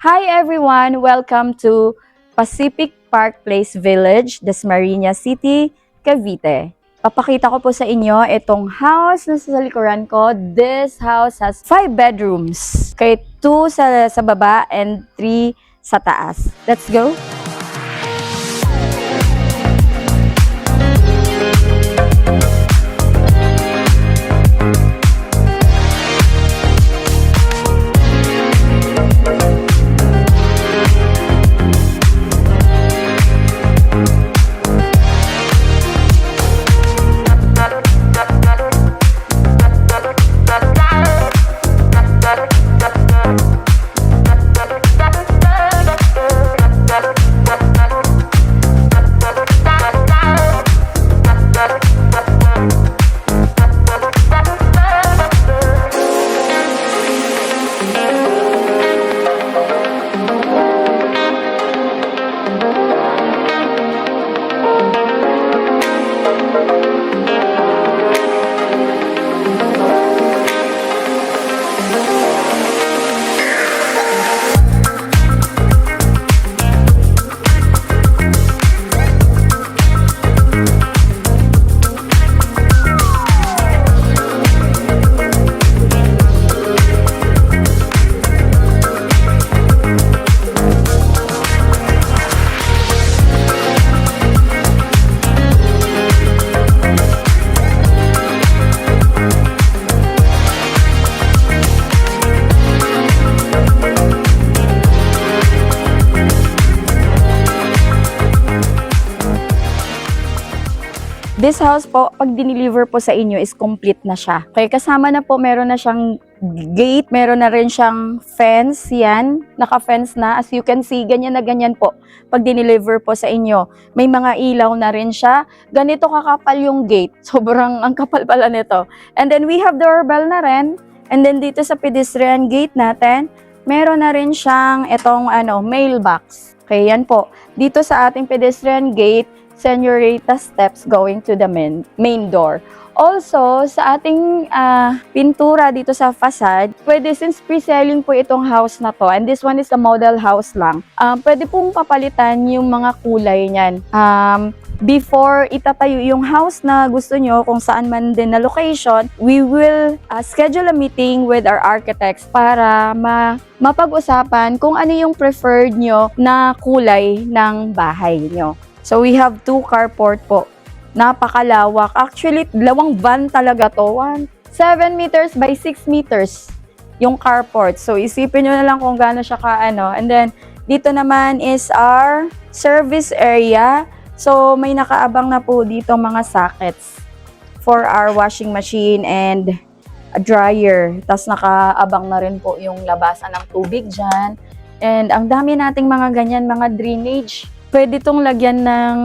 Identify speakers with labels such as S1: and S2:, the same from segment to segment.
S1: Hi everyone! Welcome to Pacific Park Place Village, Dasmariñas City, Cavite. Papakita ko po sa inyo itong house na sa likuran ko. This house has 5 bedrooms. Kaya 2 sa baba and 3 sa taas. Let's go! This house po, pag dineliver po sa inyo is complete na siya. Kaya kasama na po, meron na siyang gate, meron na rin siyang fence, yan, naka-fence na. As you can see, ganyan na ganyan po. Pag dineliver po sa inyo, may mga ilaw na rin siya. Ganito kakapal yung gate. Sobrang ang kapal pala nito. And then we have doorbell na rin. And then dito sa pedestrian gate natin, meron na rin siyang itong mailbox. Kaya yan po. Dito sa ating pedestrian gate, senorita steps going to the main door. Also, sa ating pintura dito sa facade, pwede, since pre-selling po itong house na to, and this one is a model house lang, pwede pong papalitan yung mga kulay niyan. Before itatayo yung house na gusto nyo, kung saan man din na location, we will schedule a meeting with our architects para mapag-usapan kung ano yung preferred nyo na kulay ng bahay nyo. So, we have 2 carport po. Napakalawak. Actually, 2 van talaga to. 7 meters by 6 meters yung carport. So, isipin nyo na lang kung gaano siya kaano. And then, dito naman is our service area. So, may nakaabang na po dito mga sockets for our washing machine and a dryer. Tapos, nakaabang na rin po yung labasan ng tubig dyan. And ang dami nating mga ganyan, mga drainage. Pwede itong lagyan ng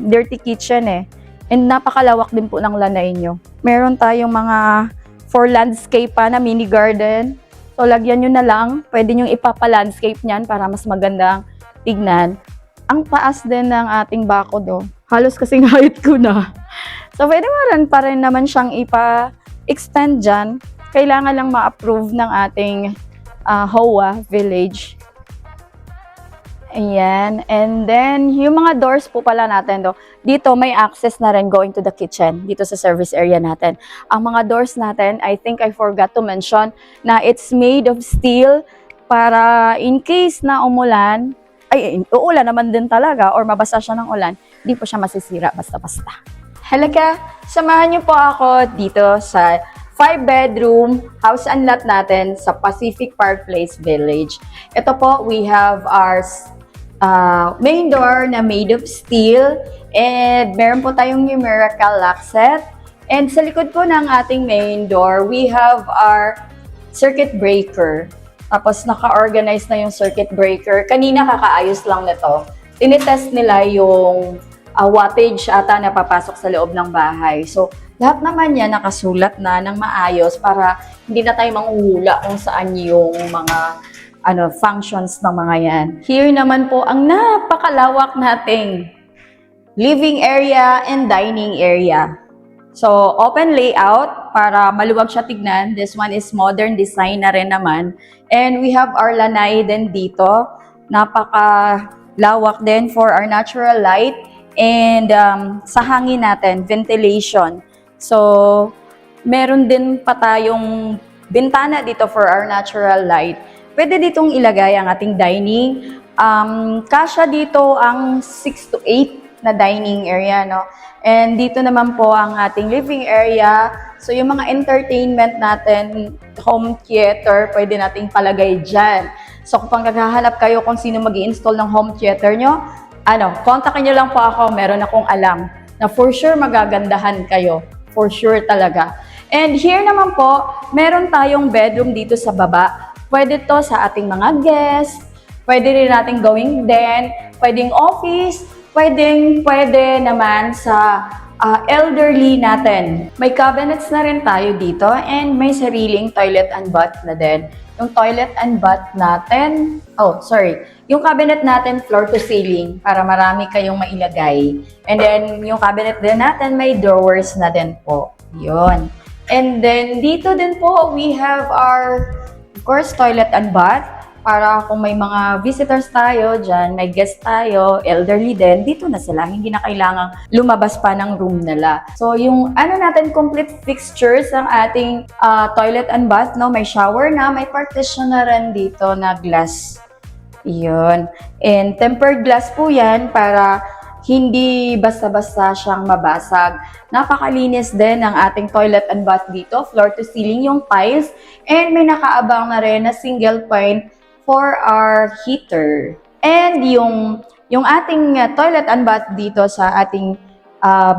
S1: dirty kitchen eh. And napakalawak din po ng lanay nyo. Meron tayong mga for landscape pa na mini garden. So lagyan nyo na lang. Pwede nyo ipapa-landscape niyan para mas magandang tignan. Ang taas din ng ating bakod oh. Halos kasing height ko na. So pwede pa rin naman siyang ipa-extend dyan. Kailangan lang ma-approve ng ating HOA village. Ayan. And then, yung mga doors po pala natin, dito may access na rin going to the kitchen, dito sa service area natin. Ang mga doors natin, I think I forgot to mention na it's made of steel para in case na umulan, uulan naman din talaga or mabasa siya ng ulan, di po siya masisira basta-basta. Halika, samahan niyo po ako dito sa 5-bedroom house and lot natin sa Pacific Park Place Village. Ito po, we have our main door na made of steel and meron po tayong numerical lock set. And sa likod po ng ating main door, we have our circuit breaker. Tapos naka-organize na yung circuit breaker. Kanina kakaayos lang nito. Tinitest nila yung wattage ata na papasok sa loob ng bahay. So, lahat naman yan nakasulat na ng maayos para hindi na tayo manghuhula kung saan yung mga functions ng mga yan. Here naman po ang napakalawak nating living area and dining area. So, open layout. para maluwag siya tignan. This one is modern design na rin naman. And we have our lanai din dito. Napaka-lawak din for our natural light. And sa hangin natin, ventilation. So, meron din pa tayong bintana dito for our natural light. Pwede ditong ilagay ang ating dining. Kasya dito ang 6 to 8 na dining area, no? And dito naman po ang ating living area. So, yung mga entertainment natin, home theater, pwede nating palagay dyan. So, kung naghahanap kayo kung sino mag-i-install ng home theater nyo, kontakin nyo lang po ako, meron akong alam na for sure magagandahan kayo. For sure talaga. And here naman po, meron tayong bedroom dito sa baba. Pwede to sa ating mga guests, pwede rin natin gawing den, pwedeng office, pwede naman sa elderly natin. May cabinets na rin tayo dito and may sariling toilet and bath na din. Yung toilet and bath natin, yung cabinet natin floor to ceiling para marami kayong mailagay. And then yung cabinet din natin may drawers na din po. Yun. And then dito din po we have our, of course, toilet and bath. Para kung may mga visitors tayo dyan, may guest tayo, elderly din, dito na sila. Hindi na kailangang lumabas pa ng room nila. So, yung natin, complete fixtures ang ating toilet and bath, no? May shower na, may partition na rin dito na glass. Yun. And tempered glass po yan para hindi basta-basta siyang mabasag. Napakalinis din ang ating toilet and bath dito, floor to ceiling yung tiles, and may nakaabang na rin na single point for our heater. And yung ating toilet and bath dito sa ating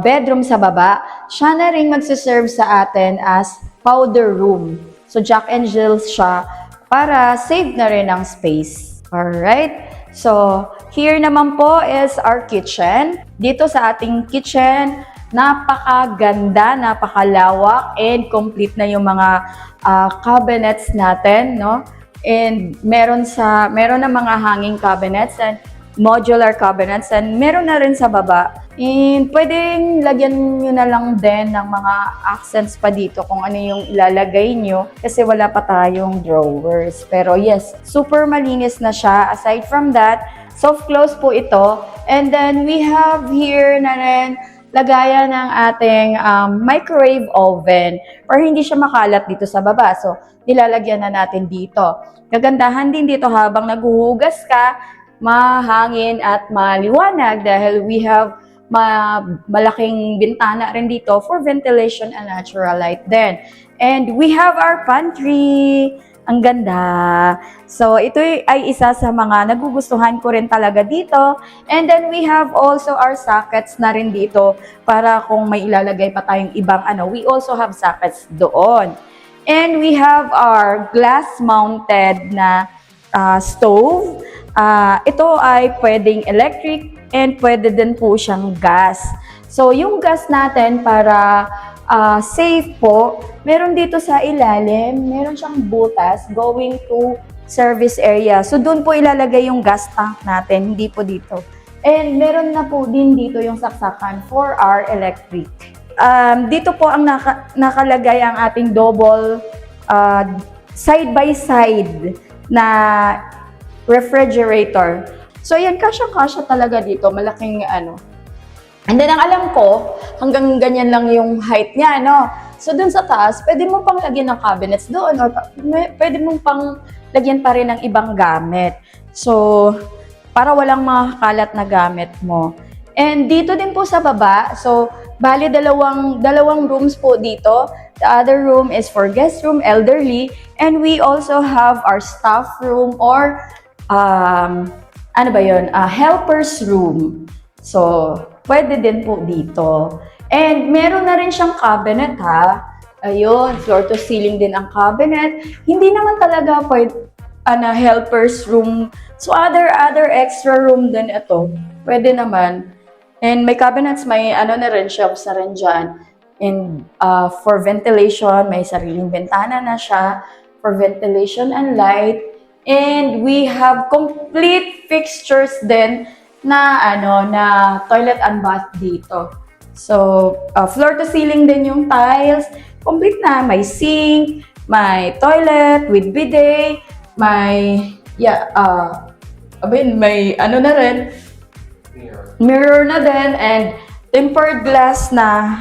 S1: bedroom sa baba, siya na rin magsiserve sa atin as powder room. So Jack and Jill siya para save na rin ang space. Alright? So, here naman po is our kitchen. Dito sa ating kitchen, napakaganda, napakalawak, and complete na yung mga cabinets natin, no? And meron na mga hanging cabinets and modular cabinets, and meron na rin sa baba. And pwedeng lagyan nyo na lang din ng mga accents pa dito kung ano yung ilalagay nyo kasi wala pa tayong drawers. Pero yes, super malinis na siya. Aside from that, soft close po ito. And then we have here na rin lagayan ng ating microwave oven para hindi siya makalat dito sa baba. So, nilalagyan na natin dito. Kagandahan din dito habang naghuhugas ka, mahangin at maliwanag dahil we have malaking bintana rin dito for ventilation and natural light din. And we have our pantry. Ang ganda. So, ito ay isa sa mga nagugustuhan ko rin talaga dito. And then, we have also our sockets na rin dito para kung may ilalagay pa tayong ibang we also have sockets doon. And we have our glass-mounted na stove. Ito ay pwedeng electric and pwede din po siyang gas. So, yung gas natin para safe po, meron dito sa ilalim, meron siyang butas going to service area. So, doon po ilalagay yung gas tank natin, hindi po dito. And meron na po din dito yung saksakan for our electric. Dito po ang nakalagay ang ating double side-by-side na refrigerator. So, yan, kasya-kasya talaga dito. Malaking And then, ang alam ko, hanggang ganyan lang yung height niya, no? So, dun sa taas, pwede mo pang lagyan ng cabinets doon or pwede mo pang lagyan pa rin ng ibang gamit. So, para walang makakalat na gamit mo. And dito din po sa baba, so, bali dalawang rooms po dito. The other room is for guest room, elderly, and we also have our staff room or, helper's room. So, pwede din po dito. And meron na rin siyang cabinet, ha. Ayun, floor to ceiling din ang cabinet. Hindi naman talaga helper's room. So, other extra room din ito. Pwede naman. And may cabinets, may na rin, shelves na rin dyan. And for ventilation, may sariling bentana na siya for ventilation and light. And we have complete fixtures din na toilet and bath dito. So, floor to ceiling din yung tiles. complete na. May sink, may toilet with bidet, may, may ano na rin, mirror na din, and tempered glass na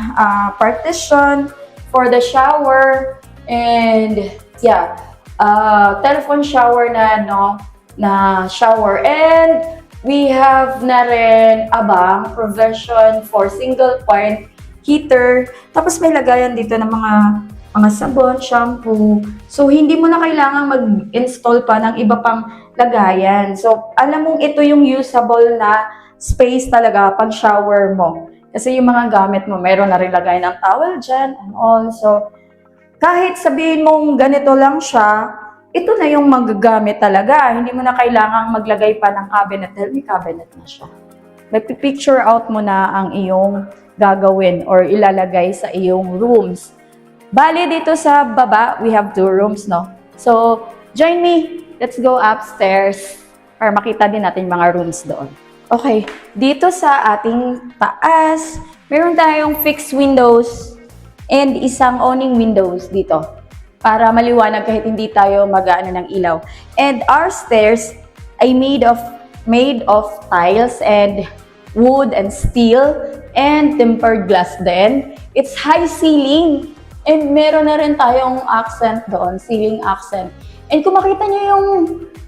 S1: partition for the shower, and telephone shower na, no, na shower. And we have na rin abang provision for single point heater. Tapos may lagayan dito ng mga sabon, shampoo. So hindi mo na kailangang mag-install pa ng iba pang lagayan. So alam mong ito yung usable na space talaga pag shower mo. Kasi yung mga gamit mo, meron na rin lagay ng towel dyan and all. So kahit sabihin mong ganito lang siya, ito na yung magagamit talaga. Hindi mo na kailangang maglagay pa ng cabinet dahil may cabinet na siya. May picture out mo na ang iyong gagawin or ilalagay sa iyong rooms. Bali, dito sa baba, we have 2 rooms, no? So, join me. Let's go upstairs para makita din natin mga rooms doon. Okay, dito sa ating taas, meron tayong fixed windows and isang awning windows dito para maliwanag kahit hindi tayo mag-aano ng ilaw. And our stairs ay made of tiles and wood and steel and tempered glass din. It's high ceiling and meron na rin tayong accent doon, ceiling accent. And kung makita nyo yung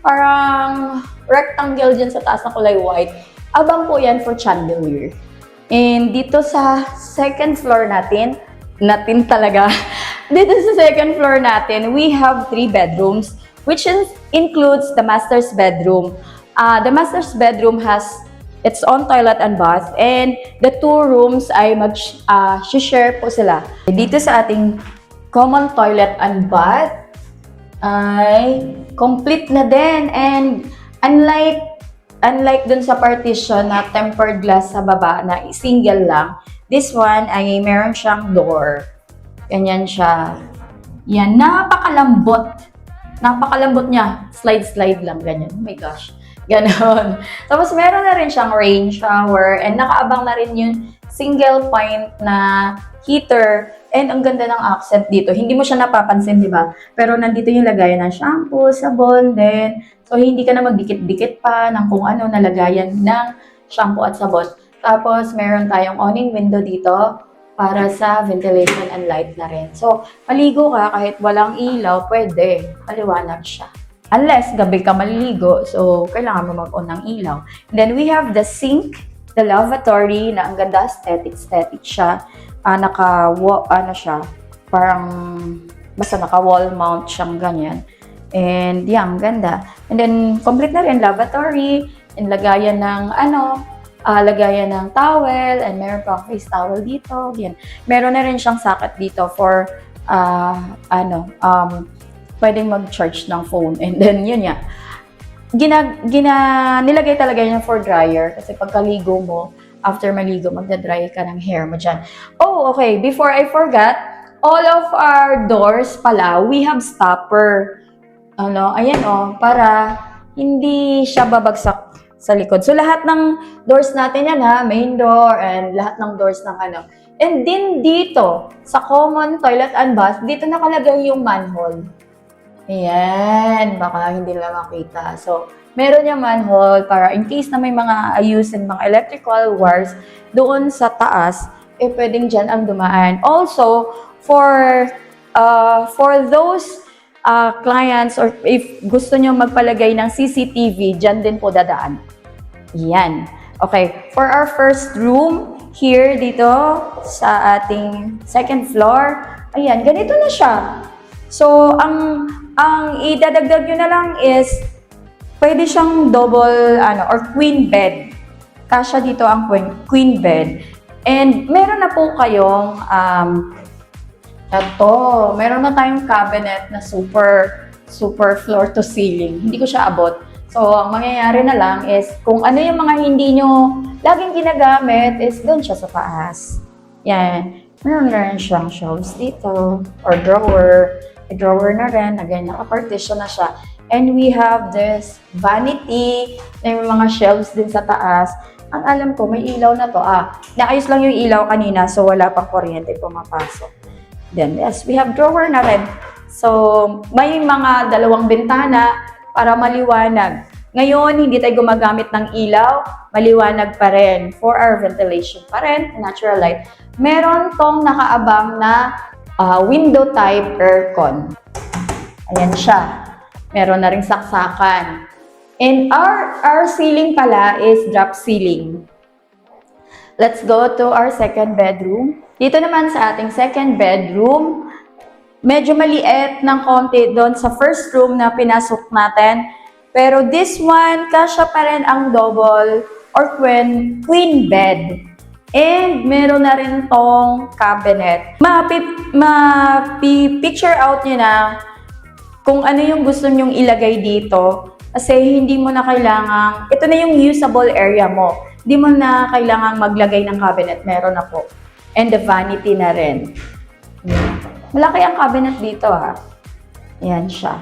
S1: parang rectangle dyan sa taas na kulay white, abang po yan for chandelier. And dito sa second floor natin talaga, dito sa second floor natin, we have 3 bedrooms, which includes the master's bedroom. The master's bedroom has its own toilet and bath, and the 2 rooms ay mag-share po sila. Dito sa ating common toilet and bath ay complete na din, and unlike dun sa partition na tempered glass sa baba na single lang, this one ay meron siyang door. Ganyan siya. Yan, napakalambot. Napakalambot niya. Slide lang, ganyan. Oh my gosh. Ganon. Tapos meron na rin siyang rain shower and nakaabang na rin yung single point na heater. And ang ganda ng accent dito. Hindi mo siya napapansin, di ba? Pero nandito yung lagayan ng shampoo, sabon, din. So, hindi ka na magdikit-dikit pa ng kung ano na lagayan ng shampoo at sabon. Tapos, meron tayong awning window dito para sa ventilation and light na rin. So, maligo ka kahit walang ilaw, pwede. Maliwanag siya. Unless gabi ka maliligo, so kailangan mo mag-on ng ilaw. And then we have the sink, the lavatory na ang ganda, aesthetic siya. Basta naka-wall mount siyang ganyan. And yan, ganda. And then, complete na rin lavatory, and lagayan ng towel, and meron pang face towel dito. Yan. Meron na rin siyang socket dito for, pwedeng mag-charge ng phone. And then, yun yan. Nilagay talaga yan for dryer, kasi pagkaligo mo, after maligo, magdadry ka ng hair mo dyan. Oh, okay. Before I forgot, all of our doors pala, we have stopper. Para hindi siya babagsak sa likod. So, lahat ng doors natin yan, main door, and lahat ng doors ng And din dito, sa common toilet and bath, dito nakalagay yung manhole. Ayan, baka hindi nila makita. So, meron yung manhole para in case na may mga ayusin, mga electrical wires doon sa taas, pwedeng dyan ang dumaan. Also, for those clients or if gusto nyo magpalagay ng CCTV, dyan din po dadaan. Yan. Okay, for our first room, here dito sa ating second floor, ayan, ganito na siya. So, ang idadagdag nyo na lang is pwede siyang double or queen bed. Kasya dito ang queen bed. And meron na po kayong meron na tayong cabinet na super floor to ceiling. Hindi ko siya abot. So, ang mangyayari na lang is kung ano yung mga hindi nyo laging ginagamit is doon siya sa taas. Yan. Meron na rin siyang shelves dito or drawer. May drawer na rin. Again, naka-partition na siya. And we have this vanity, may mga shelves din sa taas. Ang alam ko, may ilaw na to. Naayos lang yung ilaw kanina, so wala pang kuryente pumapasok. Then, yes, we have drawer na rin. So, may mga dalawang bintana para maliwanag. Ngayon, hindi tayo gumagamit ng ilaw, maliwanag pa rin. For our ventilation pa rin, natural light. Meron tong nakaabang na window type aircon. Ayan siya. Meron na ring saksakan. And our ceiling pala is drop ceiling. Let's go to our second bedroom. Dito naman sa ating second bedroom, medyo maliit ng konti doon sa first room na pinasok natin. Pero this one, kasya pa rin ang double or queen bed. And meron na rin tong cabinet. Picture out nyo na kung ano yung gusto nyong ilagay dito. Kasi hindi mo na kailangan, ito na yung usable area mo. Hindi mo na kailangan maglagay ng cabinet. Meron na po. And the vanity na rin. Malaki ang cabinet dito ha. Ayan siya.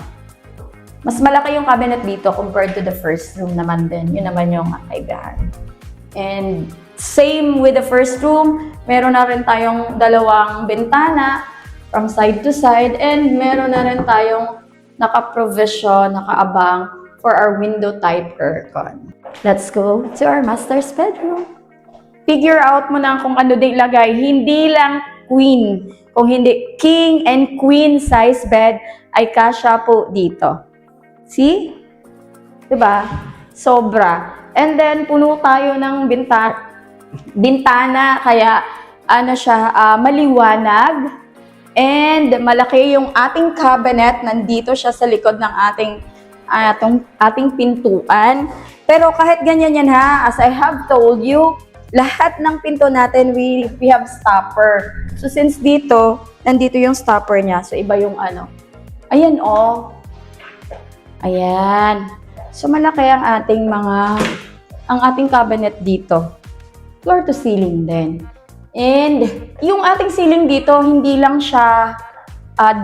S1: Mas malaki yung cabinet dito compared to the first room naman din. Yun naman yung kaibahan. And same with the first room, meron na rin tayong dalawang bintana from side to side and meron na rin tayong naka-provision, nakaabang for our window type aircon. Let's go to our master's bedroom. Figure out mo na kung ano din ilagay. Hindi lang queen. Kung hindi king and queen size bed ay kasya po dito. See? Diba? Sobra. And then, puno tayo ng bintana, kaya ano siya, maliwanag. And malaki yung ating cabinet, nandito siya sa likod ng ating pintuan. Pero kahit ganyan yan ha, as I have told you, lahat ng pinto natin, we have stopper. So since dito, nandito yung stopper niya. So iba yung ano. Ayan oh. Ayan. So malaki ang ating cabinet dito. Floor to ceiling din. And yung ating ceiling dito, hindi lang siya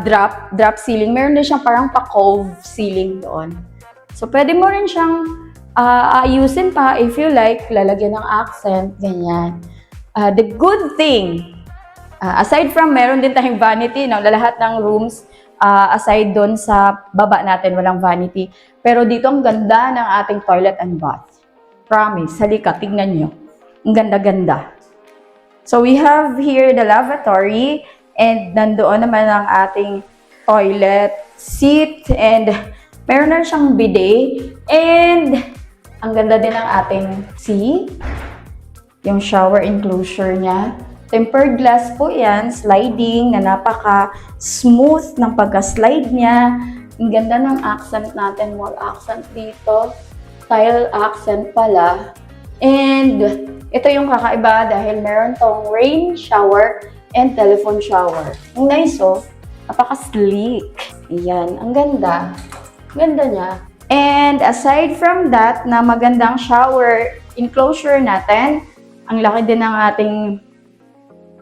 S1: drop ceiling. Meron din siyang parang pa-cove ceiling doon. So pwede mo rin siyang ayusin pa if you like, lalagyan ng accent, ganyan. The good thing, aside from meron din tayong vanity, no, lahat ng rooms, aside doon sa baba natin, walang vanity. Pero dito ang ganda ng ating toilet and bath. Promise, halika, tignan nyo. Ang ganda-ganda. So we have here the lavatory and nandoon naman ang ating toilet seat and meron na siyang bidet and ang ganda din ng ating yung shower enclosure niya. Tempered glass po yan, sliding na napaka-smooth ng pagka-slide niya. Ang ganda ng accent natin, wall accent dito. Tile accent pala. And ito yung kakaiba dahil meron tong rain shower and telephone shower. Ang nice oh, napaka-sleek. Ayan, ang ganda. Ganda niya. And aside from that, na magandang shower enclosure natin, ang laki din ng ating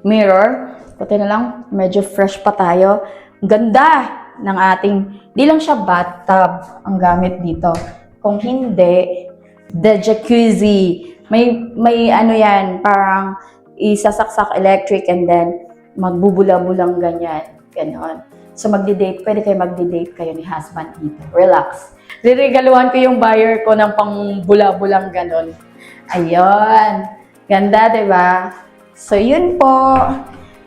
S1: mirror. Puti na lang, medyo fresh pa tayo. Ganda ng ating, di lang siya bathtub ang gamit dito. Kung hindi, the jacuzzi. May ano yan, parang isasaksak electric and then magbubula-bulang ganyan. Ganon. So magdi-date, pwede kayo magdi-date kayo ni husband dito. Relax. Riregaluhan ko yung buyer ko ng pang bula-bulang ganon. Ayun. Ganda, diba? So, yun po.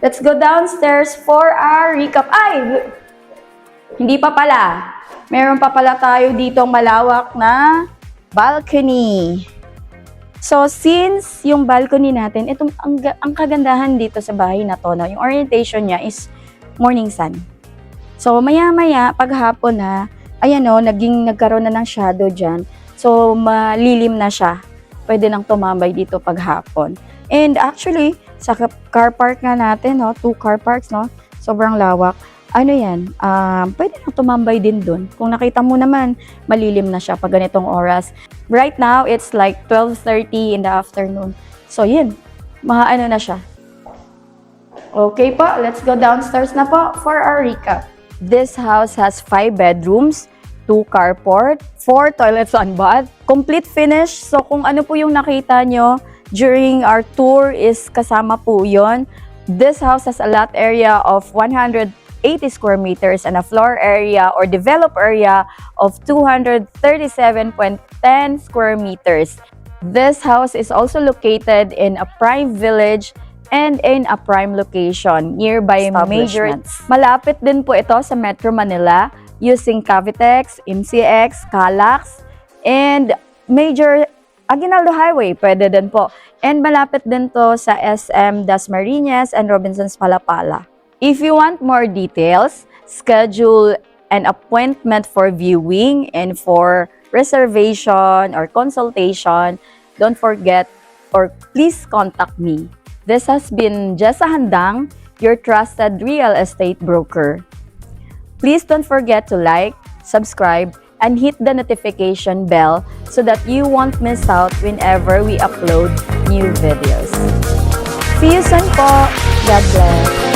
S1: Let's go downstairs for our recap. Ay! Hindi pa pala. Meron pa pala tayo dito malawak na balcony. So, since yung balcony natin, itong, ang kagandahan dito sa bahay na to, no, yung orientation niya is morning sun. So, maya-maya, paghapon na, ayan o, nagkaroon na ng shadow dyan. So, malilim na siya. Pwede nang tumambay dito paghapon. And actually, sa car park nga natin, no, 2 car parks, no, sobrang lawak. Ano yan, pwede nang tumambay din dun. Kung nakita mo naman, malilim na siya pag ganitong oras. Right now, it's like 12:30 in the afternoon. So, yun, ano na siya. Okay po, let's go downstairs na po for our recap. This house has 5 bedrooms, 2 carport, 4 toilets and bath, complete finish. So, kung ano po yung nakita nyo during our tour is kasama po yon. This house has a lot area of 180 square meters and a floor area or develop area of 237.10 square meters. This house is also located in a prime village and in a prime location nearby major. Malapit din po ito sa Metro Manila using Cavitex, MCX, Calax, and major Aguinaldo Highway, pwede din po. And malapit din to sa SM Dasmariñas and Robinsons Palapala. If you want more details, schedule an appointment for viewing and for reservation or consultation, don't forget or please contact me. This has been Jessa Handang, your trusted real estate broker. Please don't forget to like, subscribe, and hit the notification bell so that you won't miss out whenever we upload new videos. See you soon po. God bless.